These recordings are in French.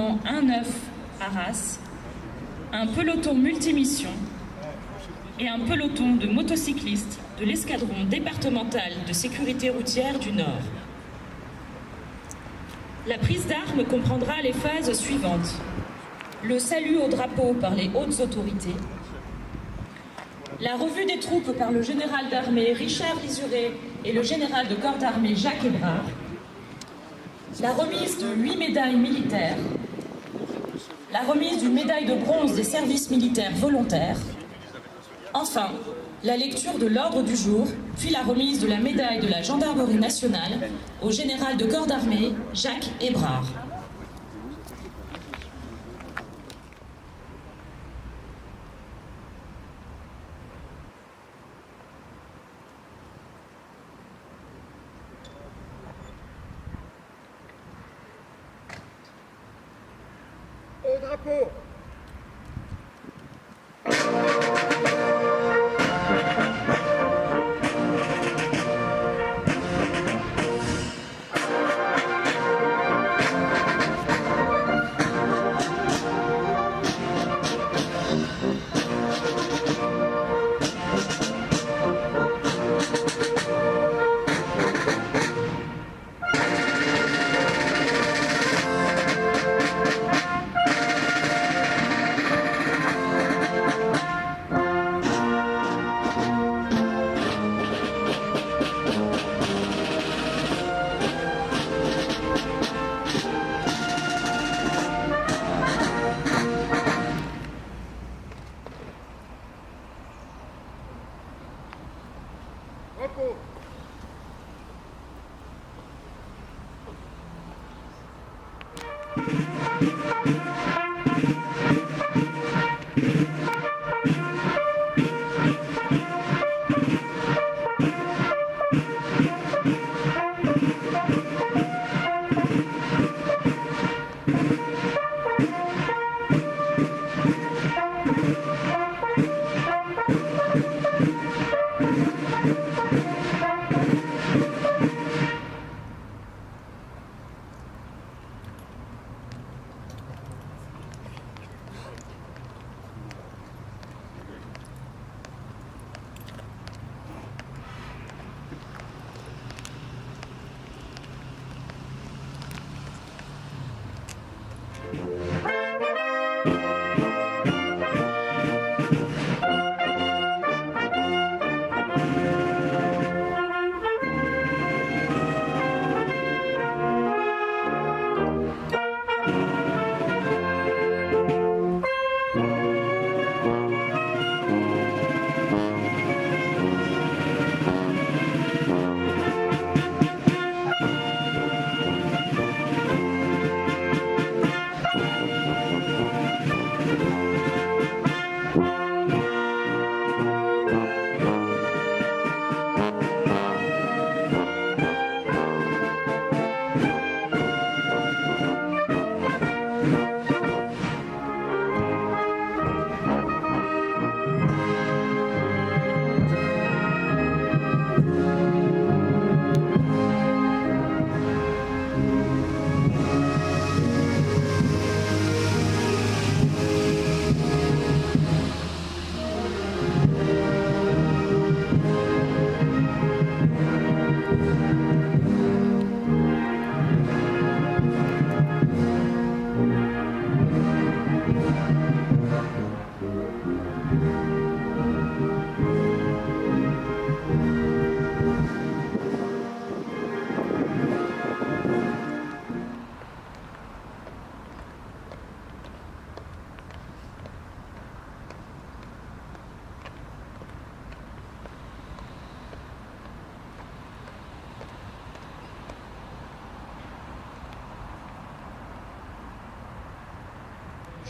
bâtiment 1-9 Arras, un peloton multimission et un peloton de motocyclistes de l'escadron départemental de sécurité routière du Nord. La prise d'armes comprendra les phases suivantes. Le salut au drapeau par les hautes autorités, la revue des troupes par le général d'armée Richard Lisuré et le général de corps d'armée Jacques Hébrard, la remise de 8 médailles militaires, la remise d'une médaille de bronze des services militaires volontaires, enfin, la lecture de l'ordre du jour, puis la remise de la médaille de la gendarmerie nationale au général de corps d'armée Jacques Hébrard. Au drapeau. Repos.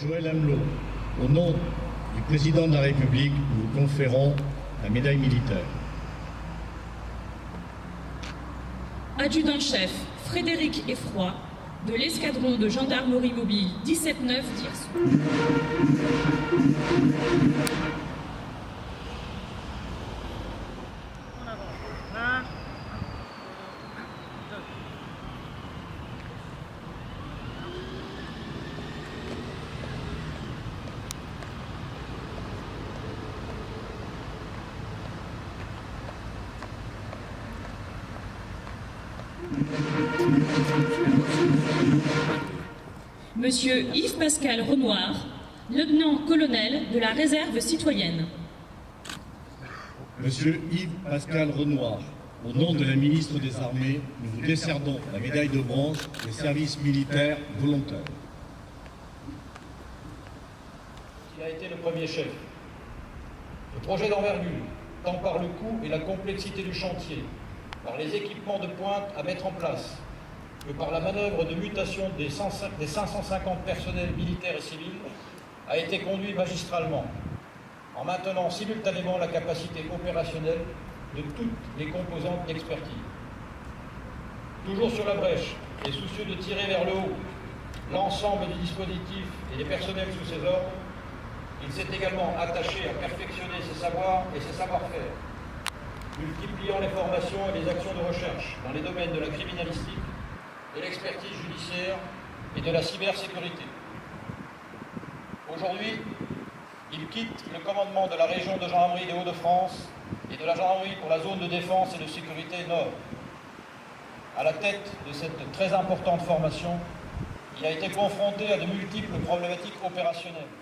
Joël Amelot, au nom du président de la République, nous vous conférons la médaille militaire. Adjudant-chef Frédéric Effroy, de l'escadron de gendarmerie mobile 17-9 d'Hirson. Monsieur Yves-Pascal Renoir, lieutenant-colonel de la réserve citoyenne. Monsieur Yves-Pascal Renoir, au nom de la ministre des Armées, nous vous décernons la médaille de bronze des services militaires volontaires. Il a été le premier chef. Le projet d'envergure, tant par le coût et la complexité du chantier, par les équipements de pointe à mettre en place, que par la manœuvre de mutation des 550 personnels militaires et civils, a été conduit magistralement, en maintenant simultanément la capacité opérationnelle de toutes les composantes d'expertise. Toujours sur la brèche et soucieux de tirer vers le haut l'ensemble du dispositif et des personnels sous ses ordres, il s'est également attaché à perfectionner ses savoirs et ses savoir-faire, multipliant les formations et les actions de recherche dans les domaines de la criminalistique, de l'expertise judiciaire et de la cybersécurité. Aujourd'hui, il quitte le commandement de la région de gendarmerie des Hauts-de-France et de la gendarmerie pour la zone de défense et de sécurité nord. À la tête de cette très importante formation, il a été confronté à de multiples problématiques opérationnelles.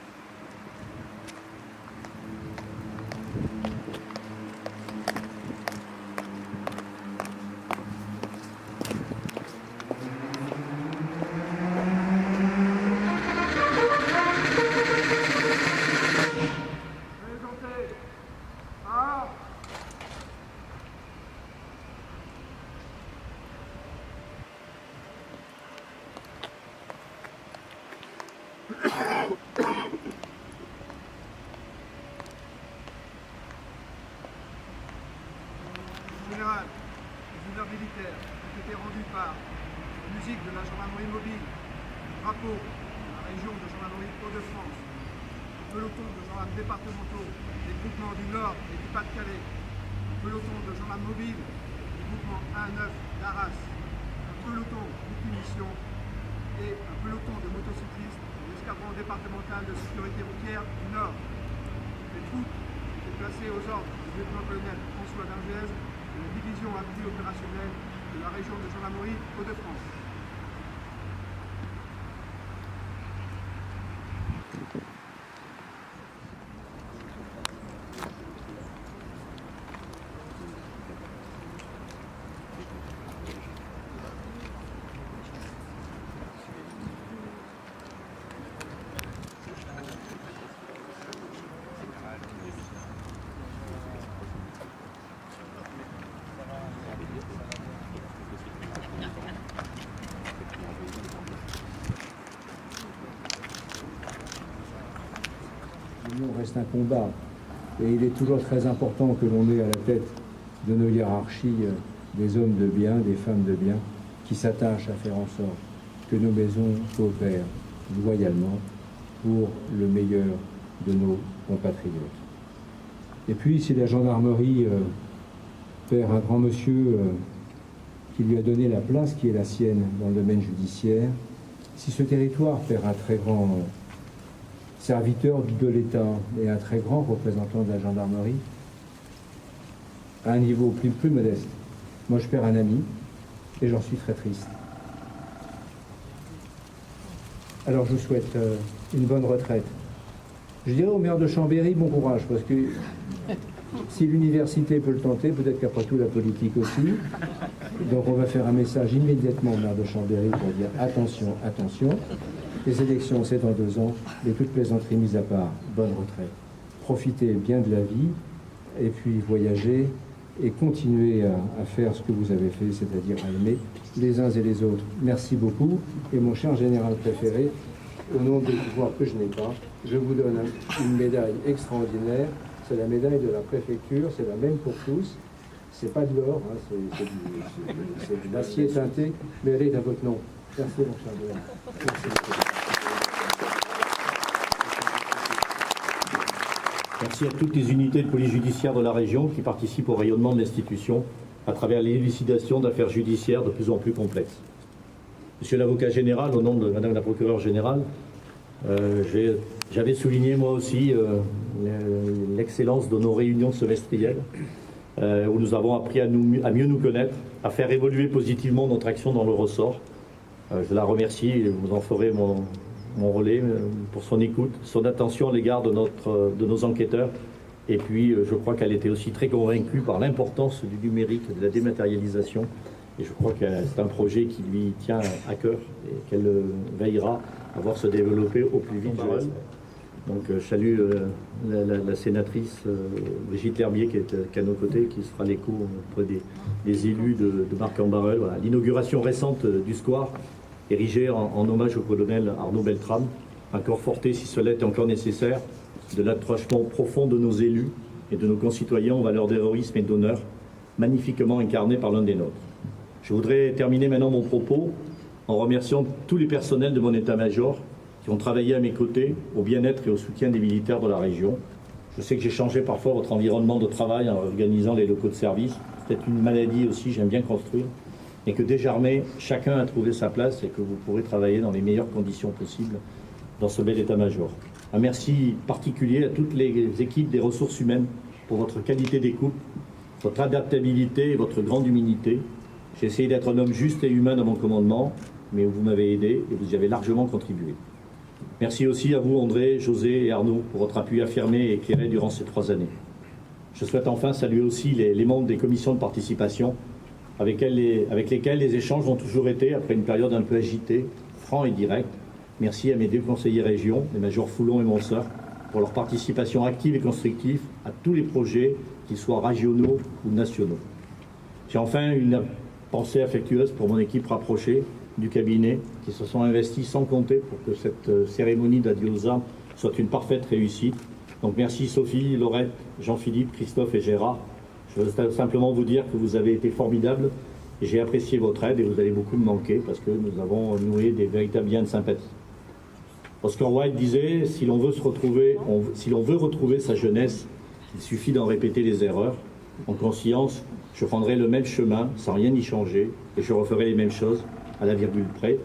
Général, les honneurs militaires ont été rendus par la musique de la gendarmerie mobile, le drapeau de la région de gendarmerie Hauts-de-France, le peloton de gendarmes départementaux des groupements du Nord et du Pas-de-Calais, le peloton de gendarmes mobiles du groupement 1-9 d'Arras, un peloton multimission et un peloton de motocyclistes de l'escadron départemental de sécurité routière du Nord. Les troupes étaient placées aux ordres du lieutenant-colonel François Vergès de la division appui opérationnelle de la région de gendarmerie Hauts-de-France. L'union reste un combat et il est toujours très important que l'on ait à la tête de nos hiérarchies des hommes de bien, des femmes de bien, qui s'attachent à faire en sorte que nos maisons coopèrent loyalement pour le meilleur de nos compatriotes. Et puis si la gendarmerie perd un grand monsieur qui lui a donné la place qui est la sienne dans le domaine judiciaire, si ce territoire perd un très grand serviteur de l'État et un très grand représentant de la gendarmerie, à un niveau plus modeste, moi je perds un ami et j'en suis très triste. Alors je vous souhaite une bonne retraite. Je dirais au maire de Chambéry, bon courage, parce que si l'université peut le tenter, peut-être qu'après tout la politique aussi. Donc on va faire un message immédiatement au maire de Chambéry pour dire attention, attention. Les élections, c'est dans 2 ans, mais toute plaisanterie mise à part, bonne retraite. Profitez bien de la vie, et puis voyagez, et continuez à faire ce que vous avez fait, c'est-à-dire à aimer les uns et les autres. Merci beaucoup. Et mon cher général préféré, au nom des pouvoirs que je n'ai pas, je vous donne une médaille extraordinaire. C'est la médaille de la préfecture, c'est la même pour tous. C'est pas de l'or, hein, c'est de l'acier teinté, mais elle est à votre nom. Merci mon cher général. Merci. Merci à toutes les unités de police judiciaire de la région qui participent au rayonnement de l'institution à travers l'élucidation d'affaires judiciaires de plus en plus complexes. Monsieur l'avocat général, au nom de Madame la procureure générale, j'avais souligné moi aussi l'excellence de nos réunions semestrielles où nous avons appris à mieux nous connaître, à faire évoluer positivement notre action dans le ressort Je la remercie et vous en ferez mon relais pour son écoute, son attention à l'égard de nos enquêteurs. Et puis, je crois qu'elle était aussi très convaincue par l'importance du numérique, de la dématérialisation. Et je crois que c'est un projet qui lui tient à cœur et qu'elle veillera à voir se développer au plus vite. Donc, je salue la sénatrice Brigitte Lherbier qui est à nos côtés, qui se fera l'écho auprès des élus de Marc-en-Barœul. Voilà. L'inauguration récente du square, érigé en hommage au colonel Arnaud Beltrame, un corps forté, si cela est encore nécessaire, de l'attachement profond de nos élus et de nos concitoyens aux valeurs d'héroïsme et d'honneur, magnifiquement incarnées par l'un des nôtres. Je voudrais terminer maintenant mon propos en remerciant tous les personnels de mon état-major qui ont travaillé à mes côtés au bien-être et au soutien des militaires de la région. Je sais que j'ai changé parfois votre environnement de travail en organisant les locaux de service. C'est une maladie aussi, j'aime bien construire. Et que désormais, chacun a trouvé sa place et que vous pourrez travailler dans les meilleures conditions possibles dans ce bel état-major. Un merci particulier à toutes les équipes des ressources humaines pour votre qualité d'écoute, votre adaptabilité et votre grande humilité. J'ai essayé d'être un homme juste et humain dans mon commandement, mais vous m'avez aidé et vous y avez largement contribué. Merci aussi à vous, André, José et Arnaud, pour votre appui affirmé et éclairé durant ces 3 années. Je souhaite enfin saluer aussi les membres des commissions de participation avec lesquels les échanges ont toujours été, après une période un peu agitée, francs et directs. Merci à mes 2 conseillers régions, les majors Foulon et Monseur, pour leur participation active et constructive à tous les projets, qu'ils soient régionaux ou nationaux. J'ai enfin une pensée affectueuse pour mon équipe rapprochée du cabinet, qui se sont investis sans compter pour que cette cérémonie d'adieu aux âmes soit une parfaite réussite. Donc merci Sophie, Laurette, Jean-Philippe, Christophe et Gérard. Je veux simplement vous dire que vous avez été formidables et j'ai apprécié votre aide et vous allez beaucoup me manquer parce que nous avons noué des véritables liens de sympathie. Oscar Wilde disait, si l'on veut retrouver sa jeunesse, il suffit d'en répéter les erreurs. En conscience, je prendrai le même chemin sans rien y changer et je referai les mêmes choses à la virgule près,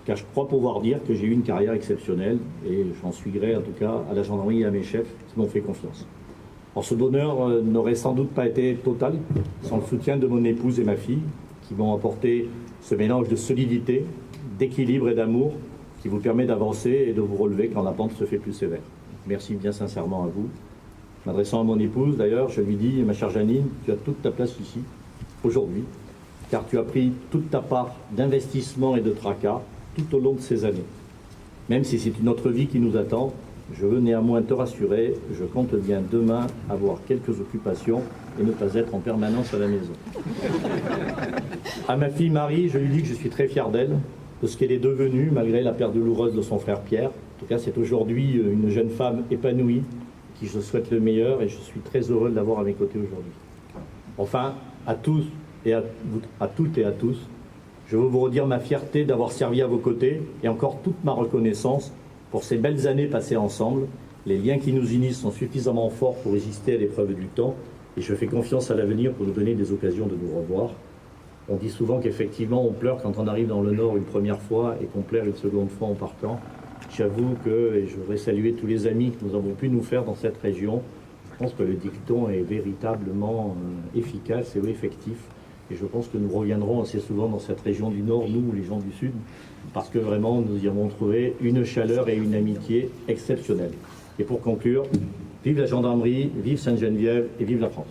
car je crois pouvoir dire que j'ai eu une carrière exceptionnelle et j'en suis gré en tout cas à la gendarmerie et à mes chefs qui m'ont fait confiance. Alors ce bonheur n'aurait sans doute pas été total sans le soutien de mon épouse et ma fille qui m'ont apporté ce mélange de solidité, d'équilibre et d'amour qui vous permet d'avancer et de vous relever quand la pente se fait plus sévère. Merci bien sincèrement à vous. M'adressant à mon épouse d'ailleurs, je lui dis, ma chère Janine, tu as toute ta place ici, aujourd'hui, car tu as pris toute ta part d'investissement et de tracas tout au long de ces années. Même si c'est une autre vie qui nous attend, je veux néanmoins te rassurer, je compte bien demain avoir quelques occupations et ne pas être en permanence à la maison. À ma fille Marie, je lui dis que je suis très fier d'elle, de ce qu'elle est devenue malgré la perte douloureuse de son frère Pierre. En tout cas, c'est aujourd'hui une jeune femme épanouie, qui je souhaite le meilleur et je suis très heureux de l'avoir à mes côtés aujourd'hui. Enfin, à tous et à toutes et à tous, je veux vous redire ma fierté d'avoir servi à vos côtés et encore toute ma reconnaissance pour ces belles années passées ensemble. Les liens qui nous unissent sont suffisamment forts pour résister à l'épreuve du temps et je fais confiance à l'avenir pour nous donner des occasions de nous revoir. On dit souvent qu'effectivement on pleure quand on arrive dans le Nord une première fois et qu'on pleure une seconde fois en partant. J'avoue que, et je voudrais saluer tous les amis que nous avons pu nous faire dans cette région, je pense que le dicton est véritablement efficace et effectif. Et je pense que nous reviendrons assez souvent dans cette région du Nord, nous, les gens du Sud, parce que vraiment, nous y avons trouvé une chaleur et une amitié exceptionnelles. Et pour conclure, vive la gendarmerie, vive Sainte-Geneviève et vive la France.